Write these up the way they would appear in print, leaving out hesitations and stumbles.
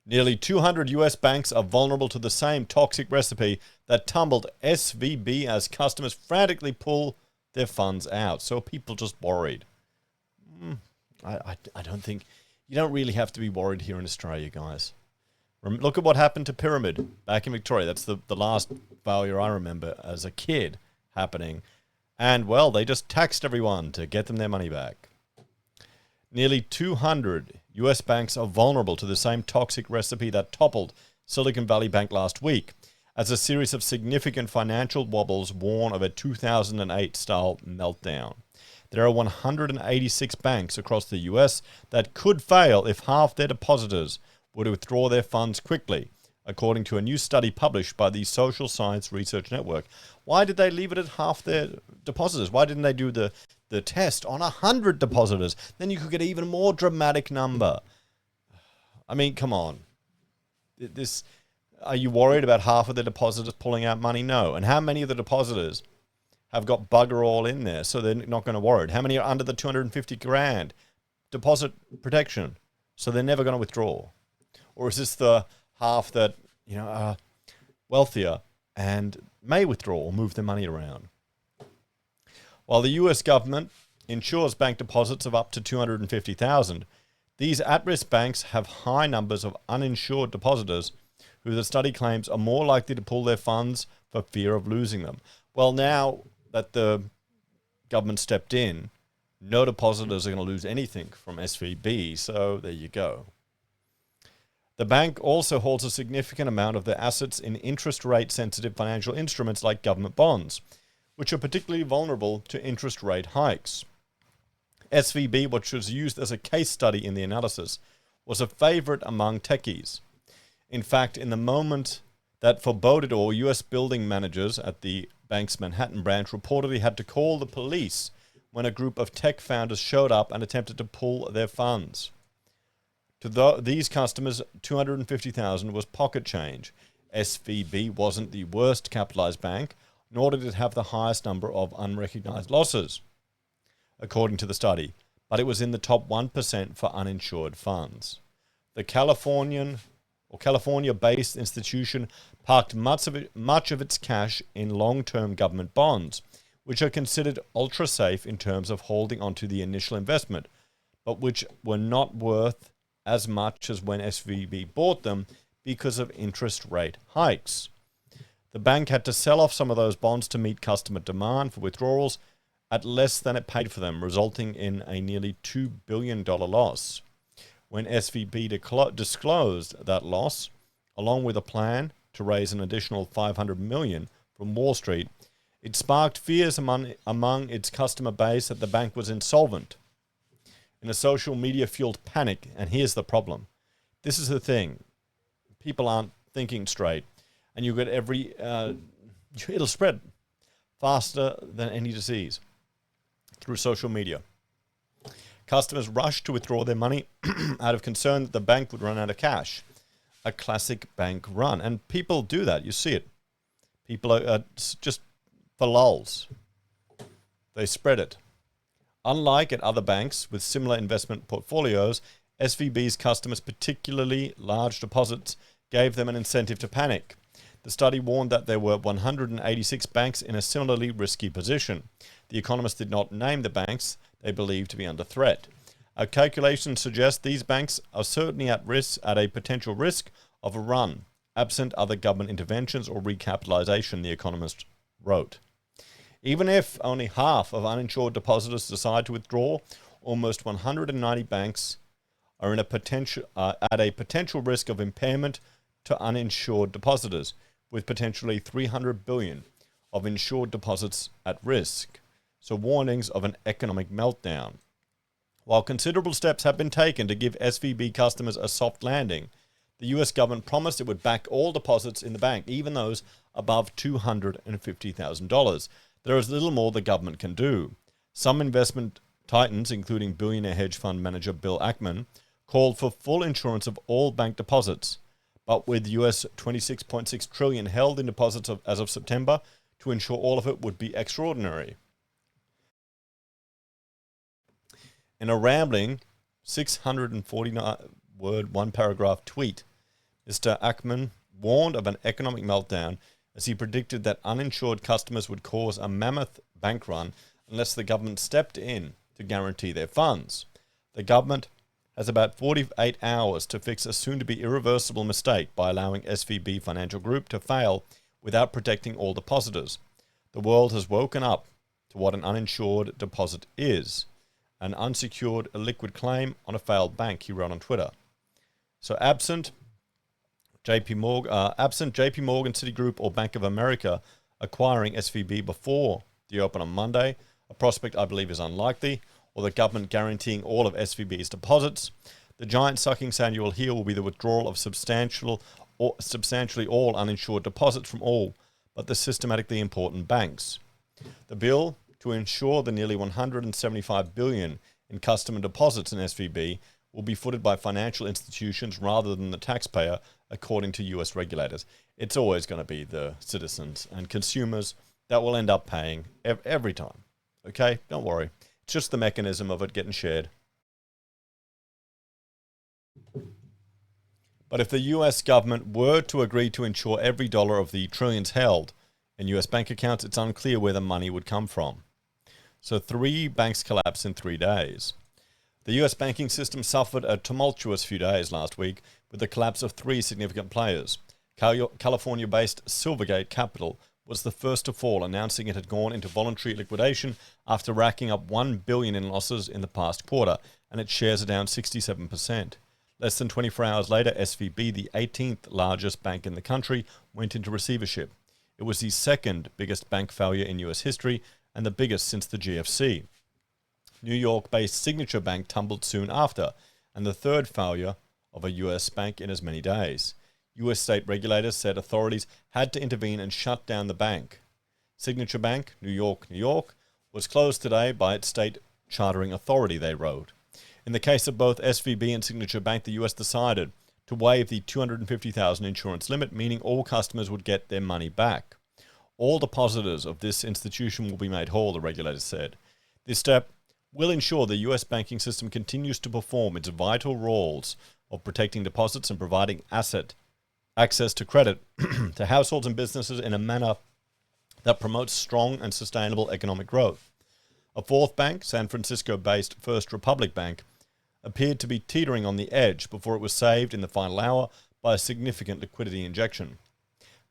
Nearly 200 US banks are vulnerable to the same toxic recipe that tumbled SVB as customers frantically pull their funds out. So people just worried. I don't think... You don't really have to be worried here in Australia, guys. Look at what happened to Pyramid back in Victoria. That's the last failure I remember as a kid happening. And, well, they just taxed everyone to get them their money back. Nearly 200 US banks are vulnerable to the same toxic recipe that toppled Silicon Valley Bank last week, as a series of significant financial wobbles warn of a 2008-style meltdown. There are 186 banks across the US that could fail if half their depositors were to withdraw their funds quickly, according to a new study published by the Social Science Research Network. Why did they leave it at half their depositors? Why didn't they do the test on 100 depositors? Then you could get an even more dramatic number. I mean, come on. Are you worried about half of the depositors pulling out money? No. And how many of the depositors have got bugger all in there, so they're not going to worry? How many are under the 250 grand deposit protection, so they're never going to withdraw? Or is this the half that, are wealthier and may withdraw or move their money around? While the US government insures bank deposits of up to $250,000, these at-risk banks have high numbers of uninsured depositors who the study claims are more likely to pull their funds for fear of losing them. Well, now that the government stepped in, no depositors are going to lose anything from SVB, so there you go. The bank also holds a significant amount of their assets in interest rate-sensitive financial instruments like government bonds, which are particularly vulnerable to interest rate hikes. SVB, which was used as a case study in the analysis, was a favorite among techies. In fact, in the moment that foreboded all, US building managers at the bank's Manhattan branch reportedly had to call the police when a group of tech founders showed up and attempted to pull their funds. To these customers, $250,000 was pocket change. SVB wasn't the worst capitalized bank, nor did it have the highest number of unrecognized losses, according to the study, but it was in the top 1% for uninsured funds. The California-based institution parked much of its cash in long-term government bonds, which are considered ultra-safe in terms of holding onto the initial investment, but which were not worth as much as when SVB bought them because of interest rate hikes. The bank had to sell off some of those bonds to meet customer demand for withdrawals at less than it paid for them, resulting in a nearly $2 billion loss. When SVB disclosed that loss, along with a plan to raise an additional $500 million from Wall Street, it sparked fears among its customer base that the bank was insolvent. In a social media-fueled panic, and here's the problem. This is the thing. People aren't thinking straight, and you get it'll spread faster than any disease through social media. Customers rushed to withdraw their money out of concern that the bank would run out of cash. A classic bank run. And people do that. You see it. People are just for lulz. They spread it. Unlike at other banks with similar investment portfolios, SVB's customers, particularly large deposits, gave them an incentive to panic. The study warned that there were 186 banks in a similarly risky position. The economists did not name the banks they believed to be under threat. Our calculations suggest these banks are certainly at a potential risk of a run, absent other government interventions or recapitalization, the economist wrote. Even if only half of uninsured depositors decide to withdraw, almost 190 banks are at a potential risk of impairment to uninsured depositors, with potentially $300 billion of insured deposits at risk. So warnings of an economic meltdown. While considerable steps have been taken to give SVB customers a soft landing, the US government promised it would back all deposits in the bank, even those above $250,000. There is little more the government can do. Some investment titans, including billionaire hedge fund manager Bill Ackman, called for full insurance of all bank deposits. But with US $26.6 trillion held in deposits as of September, to ensure all of it would be extraordinary. In a rambling 649-word, one-paragraph tweet, Mr. Ackman warned of an economic meltdown as he predicted that uninsured customers would cause a mammoth bank run unless the government stepped in to guarantee their funds. The government has about 48 hours to fix a soon-to-be irreversible mistake by allowing SVB Financial Group to fail without protecting all depositors. The world has woken up to what an uninsured deposit is, an unsecured illiquid claim on a failed bank, he wrote on Twitter. So absent JP Morgan, Citigroup, or Bank of America acquiring SVB before the open on Monday, a prospect I believe is unlikely, or the government guaranteeing all of SVB's deposits, the giant sucking sound you will hear will be the withdrawal of substantially all uninsured deposits from all but the systematically important banks. The bill to ensure the nearly $175 billion in customer deposits in SVB will be footed by financial institutions rather than the taxpayer, according to US regulators. It's always going to be the citizens and consumers that will end up paying every time. Okay? Don't worry. It's just the mechanism of it getting shared. But if the US government were to agree to insure every dollar of the trillions held in US bank accounts, it's unclear where the money would come from. So 3 banks collapsed in 3 days. The US banking system suffered a tumultuous few days last week with the collapse of 3 significant players. California-based Silvergate Capital was the first to fall, announcing it had gone into voluntary liquidation after racking up $1 billion in losses in the past quarter, and its shares are down 67%. Less than 24 hours later, SVB, the 18th largest bank in the country, went into receivership. It was the second biggest bank failure in US history and the biggest since the GFC. New York-based Signature Bank tumbled soon after, and the third failure of a US bank in as many days. US state regulators said authorities had to intervene and shut down the bank. Signature Bank, New York, was closed today by its state chartering authority, they wrote. In the case of both SVB and Signature Bank, the US decided to waive the $250,000 insurance limit, meaning all customers would get their money back. All depositors of this institution will be made whole, the regulators said. This step will ensure the US banking system continues to perform its vital roles of protecting deposits and providing access to credit to households and businesses in a manner that promotes strong and sustainable economic growth. A fourth bank, San Francisco-based First Republic Bank, appeared to be teetering on the edge before it was saved in the final hour by a significant liquidity injection.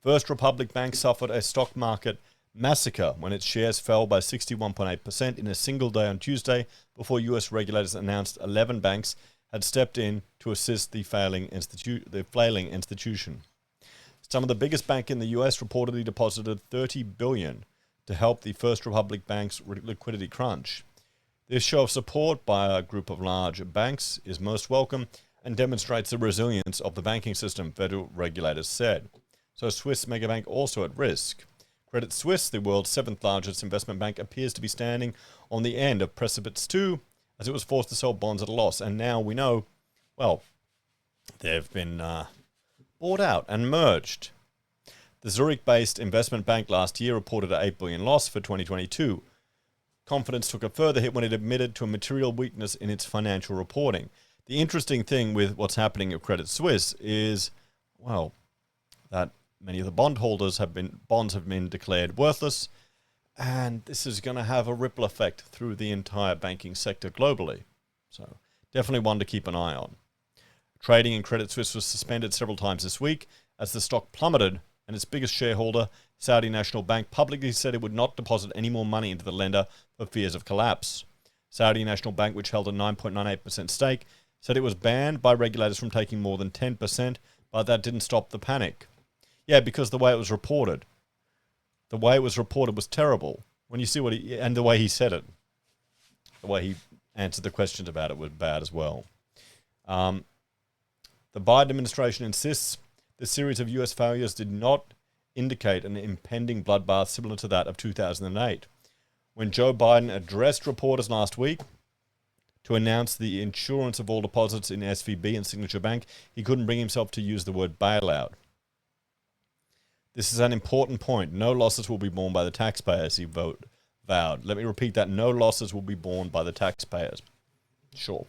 First Republic Bank suffered a stock market massacre when its shares fell by 61.8% in a single day on Tuesday before US regulators announced 11 banks had stepped in to assist the flailing institution. Some of the biggest banks in the US reportedly deposited $30 billion to help the First Republic Bank's liquidity crunch. This show of support by a group of large banks is most welcome and demonstrates the resilience of the banking system, federal regulators said. So Swiss megabank also at risk. Credit Suisse, the world's 7th largest investment bank, appears to be standing on the end of precipice 2 as it was forced to sell bonds at a loss. And now we know, well, they've been bought out and merged. The Zurich-based investment bank last year reported an $8 billion loss for 2022. Confidence took a further hit when it admitted to a material weakness in its financial reporting. The interesting thing with what's happening at Credit Suisse is, well, that many of the bonds have been declared worthless, and this is going to have a ripple effect through the entire banking sector globally. So definitely one to keep an eye on. Trading in Credit Suisse was suspended several times this week as the stock plummeted, and its biggest shareholder, Saudi National Bank, publicly said it would not deposit any more money into the lender for fears of collapse. Saudi National Bank, which held a 9.98% stake, said it was banned by regulators from taking more than 10%, but that didn't stop the panic. Yeah, because the way it was reported. The way it was reported was terrible. When you see and the way he said it, the way he answered the questions about it was bad as well. The Biden administration insists the series of US failures did not indicate an impending bloodbath similar to that of 2008. When Joe Biden addressed reporters last week to announce the insurance of all deposits in SVB and Signature Bank, he couldn't bring himself to use the word bailout. This is an important point. No losses will be borne by the taxpayers, he vowed. Let me repeat that. No losses will be borne by the taxpayers. Sure.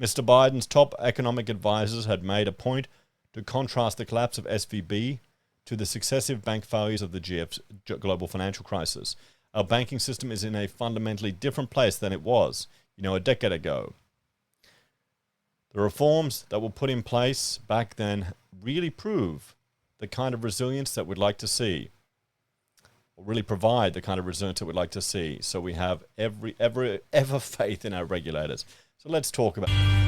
Mr. Biden's top economic advisors had made a point To contrast the collapse of SVB to the successive bank failures of the global financial crisis, our banking system is in a fundamentally different place than it was, a decade ago. The reforms that were put in place back then really prove the kind of resilience that we'd like to see, or really provide the kind of resilience that we'd like to see. So we have ever faith in our regulators. So let's talk about it.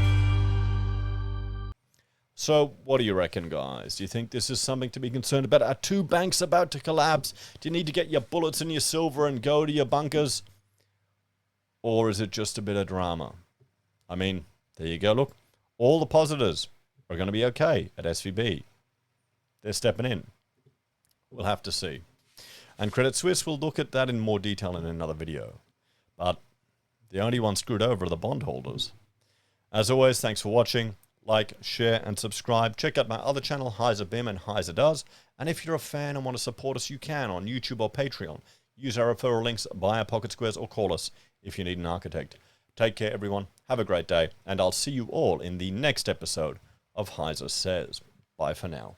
So what do you reckon, guys? Do you think this is something to be concerned about? Are two banks about to collapse? Do you need to get your bullets and your silver and go to your bunkers? Or is it just a bit of drama? I mean, there you go. Look, all the positives are going to be okay at SVB. They're stepping in. We'll have to see. And Credit Suisse, we'll look at that in more detail in another video. But the only ones screwed over are the bondholders. As always, thanks for watching. Like, share, and subscribe. Check out my other channel, Heise BIM and Heise Does. And if you're a fan and want to support us, you can on YouTube or Patreon. Use our referral links, buy our pocket squares, or call us if you need an architect. Take care, everyone. Have a great day. And I'll see you all in the next episode of HeiseSays. Bye for now.